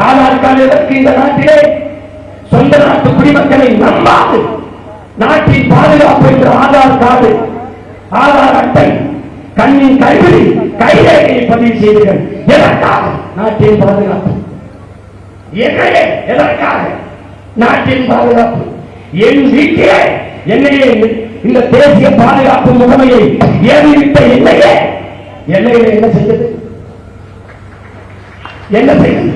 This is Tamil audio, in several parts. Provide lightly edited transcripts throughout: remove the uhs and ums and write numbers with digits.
ஆதார் கார்டு எதற்கு இந்த நாட்டிலே? சொந்த நாட்டு குடிமக்களை நம்பாது நாட்டின் பாதுகாப்பு என்று ஆதார் கார்டு, ஆதார் அட்டை, கண்ணின் கைவிழி, கைரேகையை பதிவு செய்தீர்கள். எதற்காக? நாட்டின் பாதுகாப்பு. எதற்காக? நாட்டின் பாதுகாப்பு. என் வீட்டிலே என்னையே இந்த தேசிய பாதுகாப்பு முகமையை ஏறிவிட்ட என்னையே எல்லையில என்ன செய்தது? என்ன செய்தது?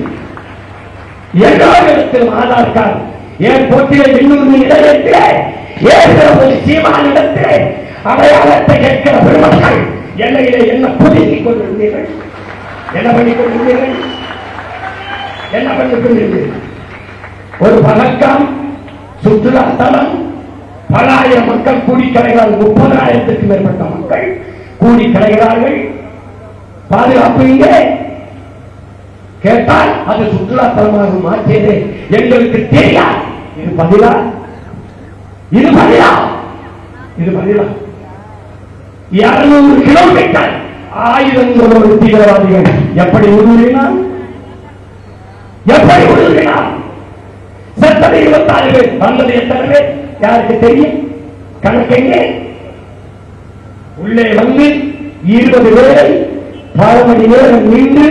எல்லா இடத்திலும் ஆதார் கார்டு. ஏர்போர்ட்டிலே இன்னொரு நிலையத்திலே ஏறுகிற ஒரு சீமானிடத்திலே அடையாளத்தை கேட்கிற பெருமக்கள் எல்லையிலே என்ன புதுக்கிக் கொண்டிருந்தீர்கள்? என்ன பண்ணிக் கொண்டிருந்தீர்கள்? என்ன பண்ணிக் கொண்டிருந்தீர்கள்? ஒரு பதக்கம், சுற்றுலா தலம், பல ஆயிரம் மக்கள் கூடி கலைகிறார்கள். 30,000க்கு மேற்பட்ட மக்கள் கூடி கலைகிறார்கள். பாதுகாப்பு இங்கே கேட்டால் அது சுற்றுலா தலமாக மாற்றியது எங்களுக்கு தெரியாது. இது பதிலா? இது பதிலா? இது பதிலா? 200 கிலோமீட்டர் ஆயுதங்களோடு தீவிரவாதிகள் எப்படி உருவினார்? எப்படி உருவினார்? செத்தது 26 பேர், வந்தது எத்தனை பேர் யாருக்கு தெரியும்? கணக்கெங்கே? உள்ளே வந்து 20 பேரை பல மணி நேரம் நின்று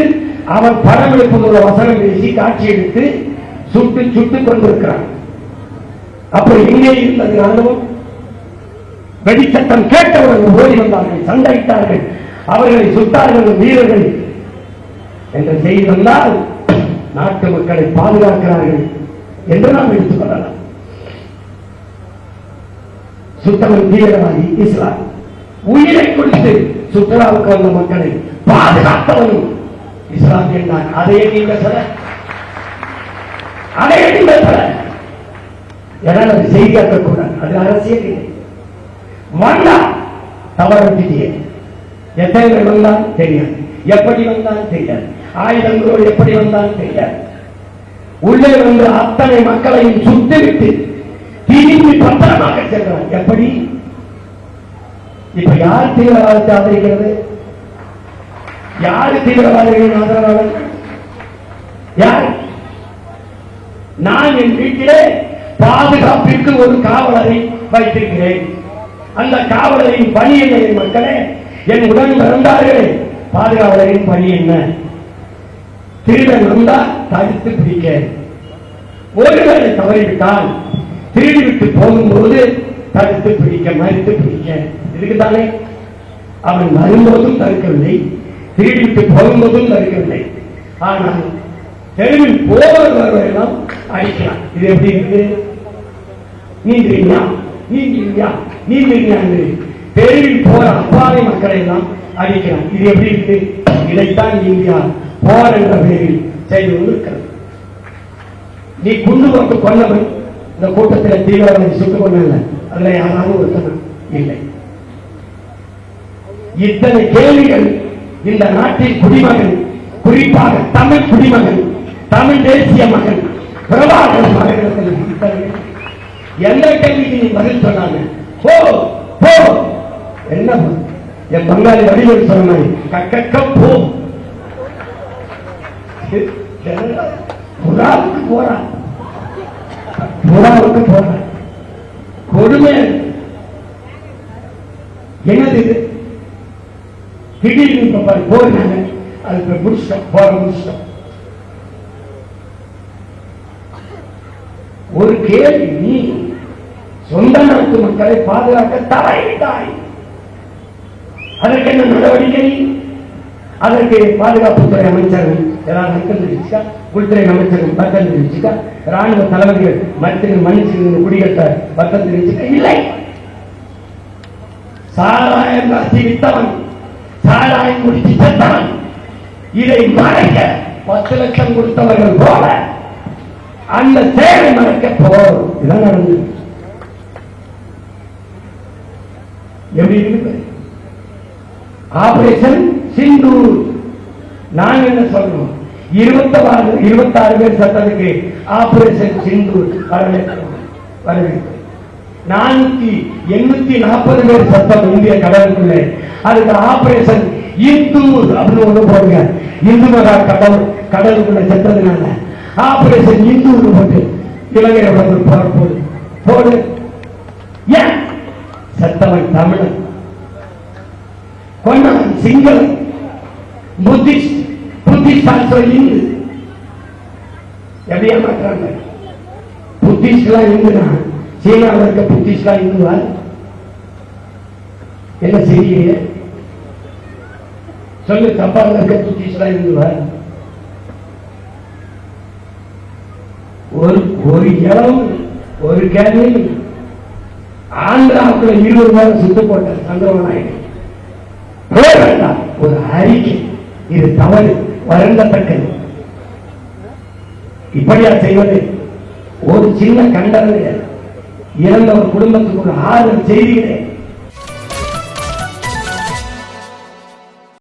அவன் படம் எடுப்பதோட வசனம் பேசி காட்சி எடுத்து சுட்டுக் கொண்டிருக்கிறான். அப்ப எங்கே இருந்தது ராணுவம்? வெடிச்சட்டம் கேட்டவர்கள் ஓடி வந்தார்கள், சண்டையிட்டார்கள், அவர்களை சுட்டார்கள் வீரர்கள் என்ற செய்தி வந்தால் நாட்டு மக்களை பாதுகாக்கிறார்கள் என்று நாம் எடுத்துக் கொள்ளலாம். சுத்தவன் தீவிரவாதி இஸ்லாம் உயிரை கொடுத்து சுற்றுலாவுக்கு வந்த மக்களை பாதுகாத்தவனும் இஸ்லாமியன் தான். அதையே நீங்கள் சொல்ல, அதையே நீங்கள் சொல்ல, என்னால் அது செய்தியாக்கக்கூடாது. அது அரசியல் இல்லை. வந்தா தவறு எத்தனை பேர் வந்தான் தெரியாது, எப்படி வந்தான் தெரியாது, ஆயுதங்களோடு எப்படி வந்தான் தெரியாது. உள்ளே வந்து அத்தனை மக்களையும் சுட்டுவிட்டு திரும்பி பத்திரமாக சென்றான். எப்படி? இப்ப யார் தீவிரவாதத்தை ஆதரிக்கிறது? யாரு தீவிரவாதிகளின் ஆதரவாளர்? யார்? நான் என் வீட்டிலே பாதுகாப்பிற்கு ஒரு காவலரை வைத்திருக்கிறேன். அந்த காவலரின் பணி என்ன? என் மக்களே, என் உடன் பிறந்தார்களே, பாதுகாவலரின் பணி என்ன? திருடன் வந்தால் தடுத்து பிடிக்க, ஒருவேளை தவறிவிட்டால் திருடிவிட்டு போகும்போது தடுத்து பிடிக்க, மறுத்து பிடிக்க. இதுக்குத்தானே அவன் வரும்போதும் தடுக்கவில்லை, திருடிவிட்டு போகும்போதும் தடுக்கவில்லை. ஆனால் தெருவில் போவதெல்லாம் அடிக்கலாம். இது எப்படி இருக்கு? நீந்திரியா நீந்திரியா நீந்திரியா தெருவில் போற அப்பாவி மக்களை எல்லாம் அடிக்கிறான். இது எப்படி இருக்கு? இதைத்தான் இந்தியா போர் என்ற பெயரில் செய்து கொண்டிருக்கிறது. நீ குண்டு போட்டு கொண்டவன் இந்த கூட்டத்தில் தீவிரவாதி சுட்டுக் கொண்டல, அதுல யாராவது ஒருத்தன் இல்லை. இத்தனை கேள்விகள் இந்த நாட்டின் குடிமகன், குறிப்பாக தமிழ் குடிமகன், தமிழ் தேசிய மகன் பிரபாகரன் மகனிடத்தில் எந்த கேள்விக்கு நீ பதில் சொன்னாங்க? போ போ. என்ன என் பங்காளி வடிவில் சொன்ன மாதிரி கக்க போ. புறாவுக்கு போறான், புறாவுக்கு போறான். கொடுமை என்னது இது? திடீர்னு போறாங்க, அதுக்கு முடிச்சிட்டோம், போற முடிச்சிட்டோம். ஒரு கேள்வி, நீ சொந்த நாட்டு மக்களை பாதுகாக்க தவறிவிட்டாய், அதற்கு என்ன நடவடிக்கை? அதற்கு பாதுகாப்புத்துறை அமைச்சர்கள் ஏதாவது அர்த்தம் தெரிவிச்சுக்கா, உள்துறை அமைச்சர்கள் பக்கம் தெரிவிச்சுக்கா, ராணுவ தலைவர்கள் மத்திய மனுஷன் குடியேற்ற பக்கம் தெரிவிச்சுக்கா? இல்லை. சாராயம் காசி வித்தவன், சாராயம் குடிச்சு செத்தவன், இதை மறைக்க 10 லட்சம் கொடுத்தவர்கள் போல அந்த சேவை மறைக்க போறோம். இதான் நடந்தது. எப்படி இருக்கு? ஆபரேஷன் சிந்தூர். நான் என்ன சொல்றோம்? 26 பேர் சட்டத்துக்கு ஆபரேஷன் சிந்தூர் வரவேற்கிறோம். 440 பேர் சட்டம் இந்திய கடலுக்குள்ளே, அதுக்கு ஆபரேஷன் இந்தூர் அப்படின்னு ஒண்ணு போடுங்க. இந்து மகா கடலுக்குள்ள செத்ததுனால ஆபரேஷன் இந்து போட்டு இலங்கையோட ஒரு போர் போடு போடு. ஏன் செத்தவன் தமிழன், கொண்டவன் சிங்களன், புத்திஸ்ட் இந்து. எப்படி ஏமாற்றாங்க? புத்திஸ்ட்லாம் இந்துனா சீனாவில் இருக்க புத்திஸ்ட்லாம் இந்துவா? என்ன செய்ய சொல்லு. ஜப்பான்ல இருக்க புத்திஸ்ட்லாம் இந்துவா? ஒரு இடம் ஒரு கேள்வி. ஆந்திராவுக்குள்ள 20 பேர் சுட்டு போட்டார் சந்திரபாபு. ஒரு அறிக்கை, இது தவறு, வருந்தத்தக்கது. இப்படியா செய்வது? ஒரு சின்ன கண்டன இறந்த ஒரு குடும்பத்துக்கு ஒரு 6 செய்திகளே